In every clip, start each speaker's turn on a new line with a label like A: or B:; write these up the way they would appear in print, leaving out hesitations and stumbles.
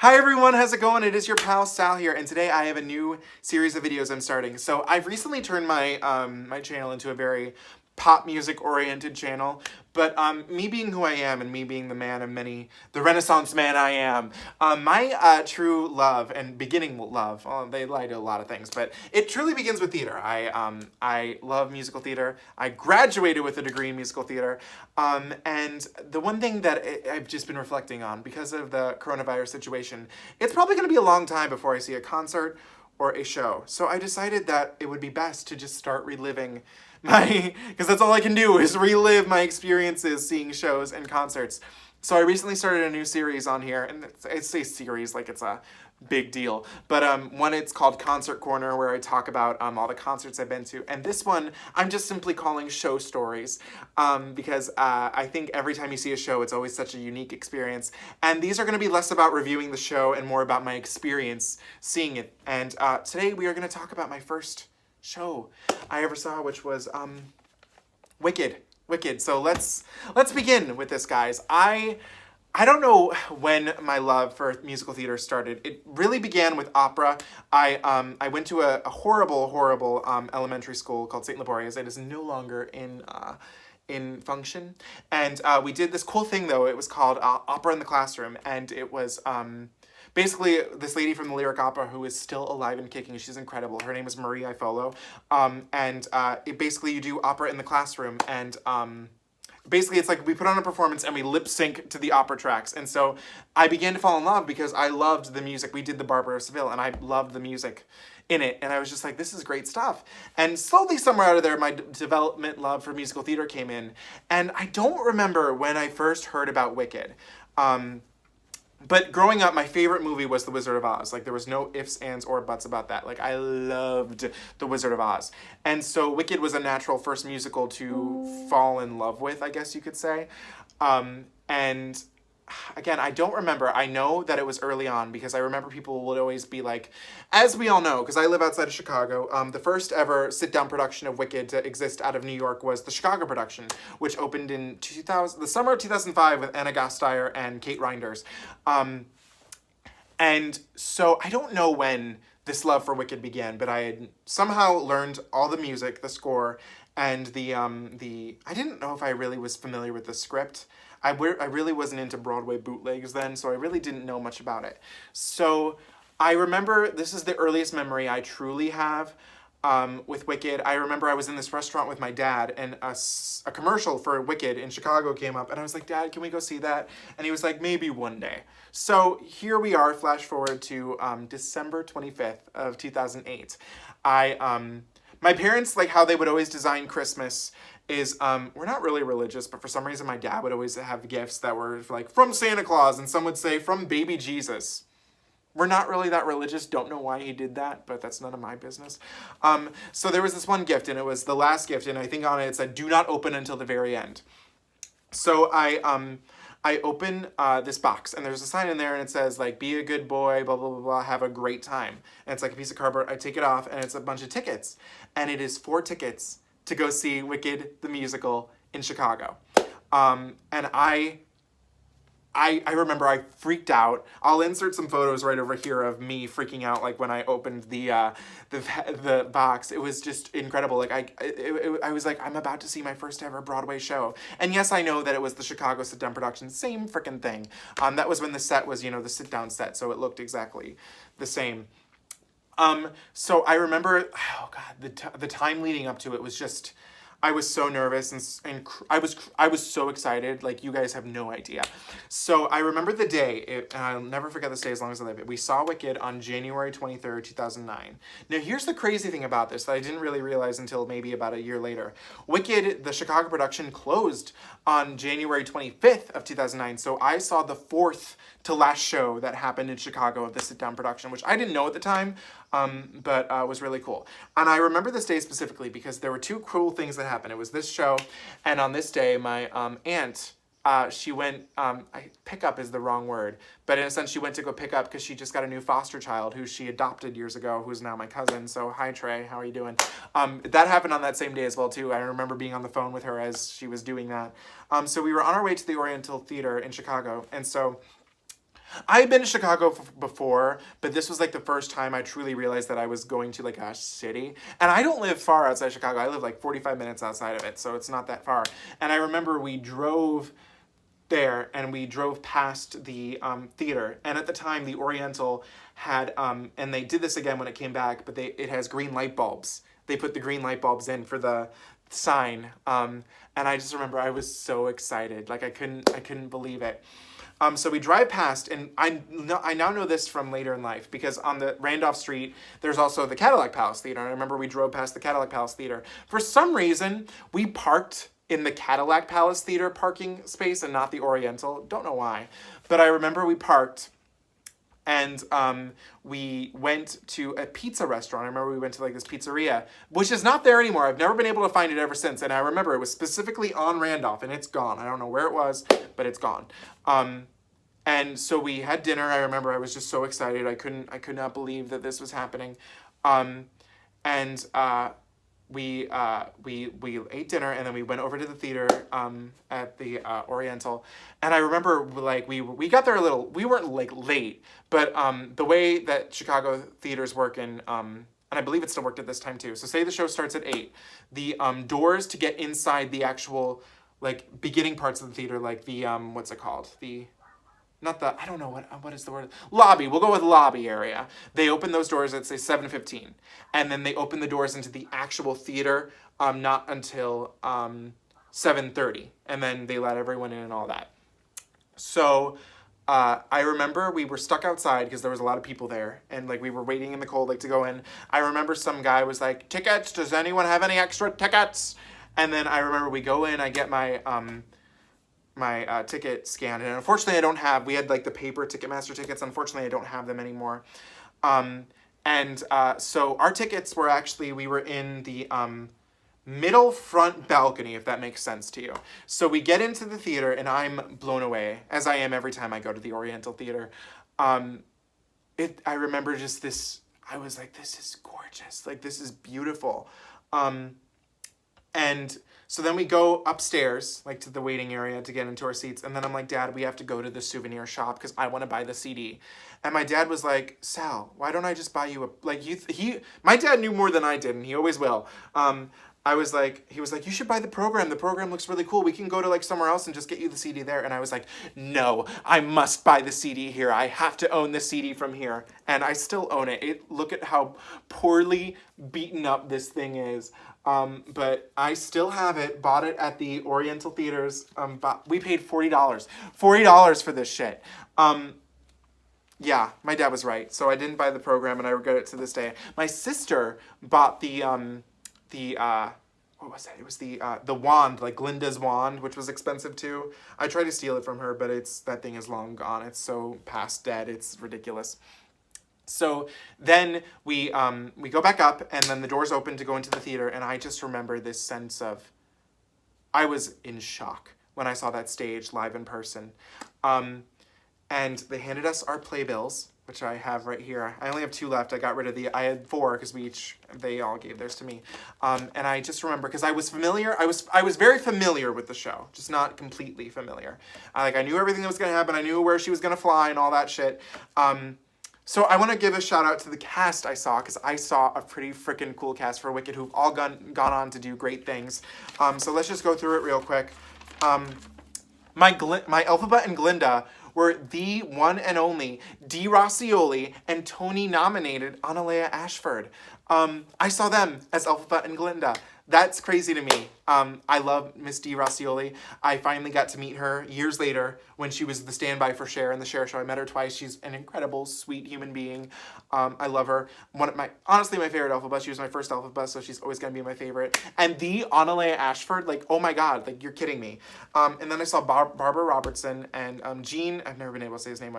A: Hi everyone, how's it going? It is your pal Sal here, and today I have a new series of videos I'm starting. So I've recently turned my my channel into a very pop music oriented channel, but me being who I am and me being the man of many, the Renaissance man I am, my true love and beginning love, they lie to a lot of things, but it truly begins with theater. I love musical theater. I graduated with a degree in musical theater, and the one thing that I've just been reflecting on because of the coronavirus situation, it's probably going to be a long time before I see a concert or a show. So I decided that it would be best to just start reliving because that's all I can do is relive my experiences seeing shows and concerts. So I recently started a new series on here, and it's a series like it's a big deal. But one, it's called Concert Corner, where I talk about all the concerts I've been to. And this one, I'm just simply calling Show Stories because I think every time you see a show, it's always such a unique experience. And these are going to be less about reviewing the show and more about my experience seeing it. And today we are going to talk about my first show I ever saw, which was Wicked. So let's begin with this, guys. I don't know when my love for musical theater started. It really began with opera. I went to a horrible elementary school called St. Laborious. It is no longer in function. And we did this cool thing, though. It was called Opera in the Classroom, and it was basically this lady from the lyric opera who is still alive and kicking. She's incredible. Her name is Marie Ifolo. It basically, you do opera in the classroom, and basically it's like we put on a performance and we lip sync to the opera tracks. And so I began to fall in love because I loved the music. We did the Barber of Seville, and I loved the music in it. And I was just like, this is great stuff. And slowly, somewhere out of there, my development love for musical theater came in. And I don't remember when I first heard about Wicked. But growing up, my favorite movie was The Wizard of Oz. Like, there was no ifs, ands, or buts about that. Like, I loved The Wizard of Oz. And so Wicked was a natural first musical to fall in love with, I guess you could say. And again, I don't remember. I know that it was early on because I remember people would always be like, as we all know, because I live outside of Chicago, the first ever sit-down production of Wicked to exist out of New York was the Chicago production, which opened in the summer of 2005 with Anna Gasteyer and Kate Reinders. And so I don't know when this love for Wicked began, but I had somehow learned all the music, the score, and I didn't know if I really was familiar with the script. I really wasn't into Broadway bootlegs then, so I really didn't know much about it. So I remember, this is the earliest memory I truly have with Wicked. I remember I was in this restaurant with my dad, and a commercial for Wicked in Chicago came up, and I was like, Dad, can we go see that? And he was like, maybe one day. So here we are, flash forward to December 25th of 2008. My parents, like how they would always design Christmas is, we're not really religious, but for some reason my dad would always have gifts that were like from Santa Claus, and some would say from baby Jesus. We're not really that religious, don't know why he did that, but that's none of my business. So there was this one gift, and it was the last gift, and I think on it said, do not open until the very end. So I open this box, and there's a sign in there, and it says, like, be a good boy, blah, blah, blah, blah, have a great time. And it's like a piece of cardboard. I take it off, and it's a bunch of tickets. And it is 4 tickets to go see Wicked, the musical, in Chicago. And I remember I freaked out. I'll insert some photos right over here of me freaking out, like when I opened the box. It was just incredible. Like I was like, I'm about to see my first ever Broadway show. And yes, I know that it was the Chicago sit-down production, same freaking thing. That was when the set was, the sit-down set, so it looked exactly the same. So I remember, oh God, the time leading up to it was just, I was so nervous and I was so excited. Like, you guys have no idea. So I remember the day, and I'll never forget this day as long as I live. We saw Wicked on January 23rd, 2009. Now, here's the crazy thing about this that I didn't really realize until maybe about a year later. Wicked, the Chicago production, closed on January 25th of 2009. So I saw the 4th to last show that happened in Chicago of the sit-down production, which I didn't know at the time, but was really cool. And I remember this day specifically because there were 2 cool things that happened. It was this show, and on this day, my aunt, she went, pickup is the wrong word, but in a sense, she went to go pick up because she just got a new foster child who she adopted years ago, who's now my cousin. So hi, Trey, how are you doing? That happened on that same day as well, too. I remember being on the phone with her as she was doing that. So we were on our way to the Oriental Theatre in Chicago, and so I had been to Chicago before, but this was like the first time I truly realized that I was going to like a city. And I don't live far outside Chicago. I live like 45 minutes outside of it, so it's not that far. And I remember we drove there and we drove past the theater. And at the time, the Oriental had, and they did this again when it came back, but it has green light bulbs. They put the green light bulbs in for the sign. And I just remember I was so excited. Like I couldn't believe it. So we drive past, and I now know this from later in life, because on the Randolph Street, there's also the Cadillac Palace Theater. And I remember we drove past the Cadillac Palace Theater. For some reason, we parked in the Cadillac Palace Theater parking space and not the Oriental. Don't know why. But I remember we parked, and we went to a pizza restaurant. I remember we went to like this pizzeria, which is not there anymore. I've never been able to find it ever since. And I remember it was specifically on Randolph, and it's gone. I don't know where it was, but it's gone. And so we had dinner. I remember I was just so excited. I could not believe that this was happening. We ate dinner, and then we went over to the theater at the Oriental. And I remember like we got there a little. We weren't like late, but the way that Chicago theaters work and I believe it still worked at this time too. So say the show starts at 8, the doors to get inside the actual like beginning parts of the theater, like the what's it called? I don't know what is the word? Lobby. We'll go with lobby area. They open those doors at say 7:15, and then they open the doors into the actual theater not until 7:30, and then they let everyone in and all that. So I remember we were stuck outside because there was a lot of people there, and like we were waiting in the cold like to go in. I remember some guy was like, "Tickets? Does anyone have any extra tickets?" And then I remember we go in. I get my ticket scanned, and unfortunately we had like the paper Ticketmaster tickets. Unfortunately, I don't have them anymore. So our tickets were actually, we were in the middle front balcony, if that makes sense to you. So we get into the theater, and I'm blown away, as I am every time I go to the Oriental Theater. I remember just this, I was like, this is gorgeous. Like, this is beautiful. And so then we go upstairs, like to the waiting area to get into our seats. And then I'm like, Dad, we have to go to the souvenir shop because I want to buy the CD. And my dad was like, Sal, why don't I just buy you my dad knew more than I did, and he always will. He was like, you should buy the program. The program looks really cool. We can go to like somewhere else and just get you the CD there. And I was like, no, I must buy the CD here. I have to own the CD from here. And I still own it. Look at how poorly beaten up this thing is. But I still have it, bought it at the Oriental Theaters. We paid $40 for this shit. Yeah, my dad was right. So I didn't buy the program, and I regret it to this day. My sister bought what was it? It was the wand, like Glinda's wand, which was expensive too. I tried to steal it from her, but that thing is long gone. It's so past dead. It's ridiculous. So then we go back up, and then the doors open to go into the theater, and I just remember this sense of, I was in shock when I saw that stage live in person. And they handed us our playbills, which I have right here. I only have 2 left. I got rid of I had 4 because they all gave theirs to me. And I just remember, because I was familiar, I was very familiar with the show, just not completely familiar. I knew everything that was going to happen. I knew where she was going to fly and all that shit. So I want to give a shout out to the cast I saw, because I saw a pretty freaking cool cast for Wicked who've all gone on to do great things. So let's just go through it real quick. My Elphaba and Glinda were the one and only Dee Rossioli and Tony-nominated Analea Ashford. I saw them as Elphaba and Glinda. That's crazy to me. I love Miss Dee Rossioli. I finally got to meet her years later when she was the standby for Cher in the Cher Show. I met her twice. She's an incredible, sweet human being. I love her. Honestly, my favorite Elphaba. She was my first Elphaba, so she's always going to be my favorite. And the Analea Ashford, oh my God, you're kidding me. And then I saw Barbara Robertson and Gene, I've never been able to say his name,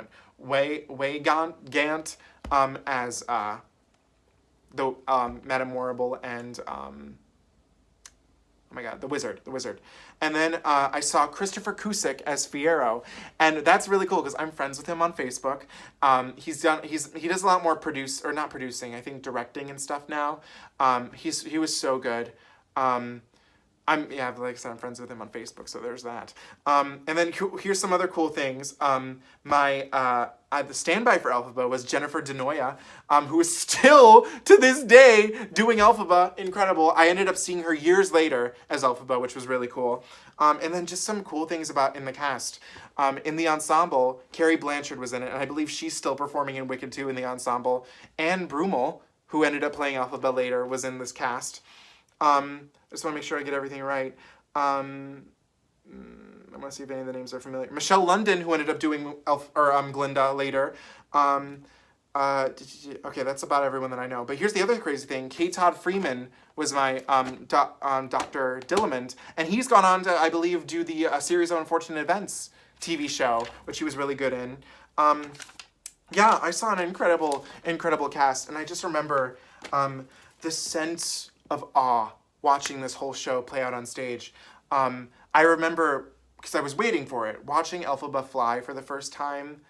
A: Gant as the Madame Morrible and... oh my God, the wizard. And then I saw Christopher Cusick as Fiyero, and that's really cool because I'm friends with him on Facebook. He does a lot more directing and stuff now. He was so good. like I said, I'm friends with him on Facebook, so there's that. And then here's some other cool things. The standby for Elphaba was Jennifer Denoya, who is still, to this day, doing Elphaba. Incredible. I ended up seeing her years later as Elphaba, which was really cool. And then just some cool things in the cast. In the ensemble, Carrie Blanchard was in it, and I believe she's still performing in Wicked 2 in the ensemble. Anne Brumel, who ended up playing Elphaba later, was in this cast. I just want to make sure I get everything right. I want to see if any of the names are familiar. Michelle London, who ended up doing Glinda later. Okay, that's about everyone that I know. But here's the other crazy thing. K. Todd Freeman was my Dr. Dillamond, and he's gone on to, I believe, do the Series of Unfortunate Events TV show, which he was really good in. Yeah, I saw an incredible cast, and I just remember the sense of awe watching this whole show play out on stage. I remember, because I was waiting for it, watching Elphaba fly for the first time.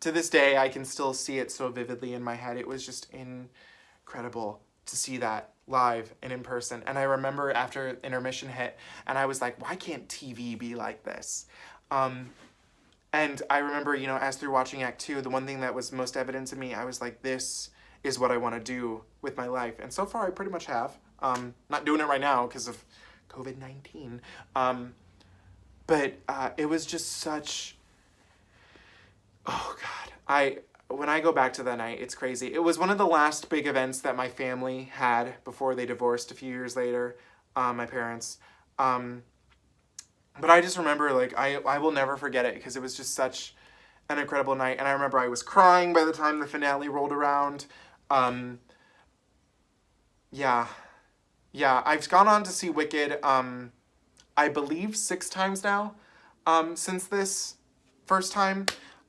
A: To this day, I can still see it so vividly in my head. It was just incredible to see that live and in person. And I remember after intermission hit, and I was like, why can't TV be like this? And I remember, as through watching Act 2, the one thing that was most evident to me, I was like, this is what I want to do with my life. And so far, I pretty much have. Not doing it right now because of COVID-19. But it was just such... Oh, God. When I go back to that night, it's crazy. It was one of the last big events that my family had before they divorced a few years later, my parents. But I just remember, I will never forget it because it was just such an incredible night. And I remember I was crying by the time the finale rolled around. Yeah, I've gone on to see Wicked, I believe 6 times now, since this first time.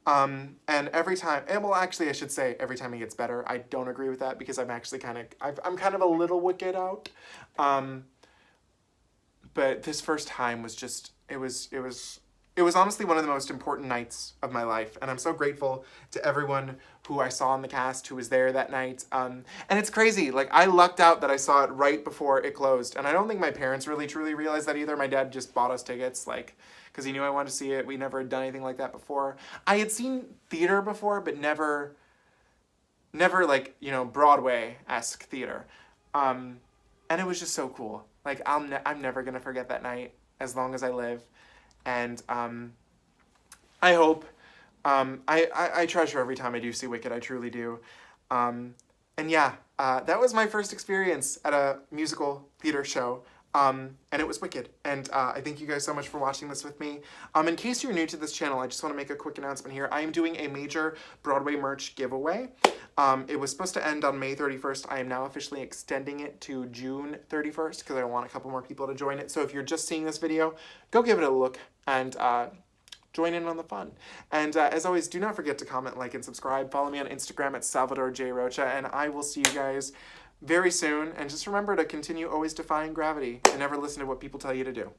A: And every time, I should say every time it gets better. I don't agree with that because I'm actually I'm kind of a little Wicked out. But this first time was just, it was honestly one of the most important nights of my life. And I'm so grateful to everyone who I saw in the cast who was there that night. And it's crazy. I lucked out that I saw it right before it closed. And I don't think my parents really truly realized that either. My dad just bought us tickets, because he knew I wanted to see it. We never had done anything like that before. I had seen theater before, but never Broadway-esque theater. And it was just so cool. I'm never going to forget that night as long as I live. And I hope, I treasure every time I do see Wicked, I truly do. And yeah, that was my first experience at a musical theater show. And it was Wicked. And I thank you guys so much for watching this with me. In case you're new to this channel, I just want to make a quick announcement here. I am doing a major Broadway merch giveaway. It was supposed to end on May 31st. I am now officially extending it to June 31st because I want a couple more people to join it. So if you're just seeing this video, go give it a look and join in on the fun. And as always, do not forget to comment, like, and subscribe. Follow me on Instagram at Salvador J. Rocha, and I will see you guys very soon. And just remember to continue always defying gravity and never listen to what people tell you to do.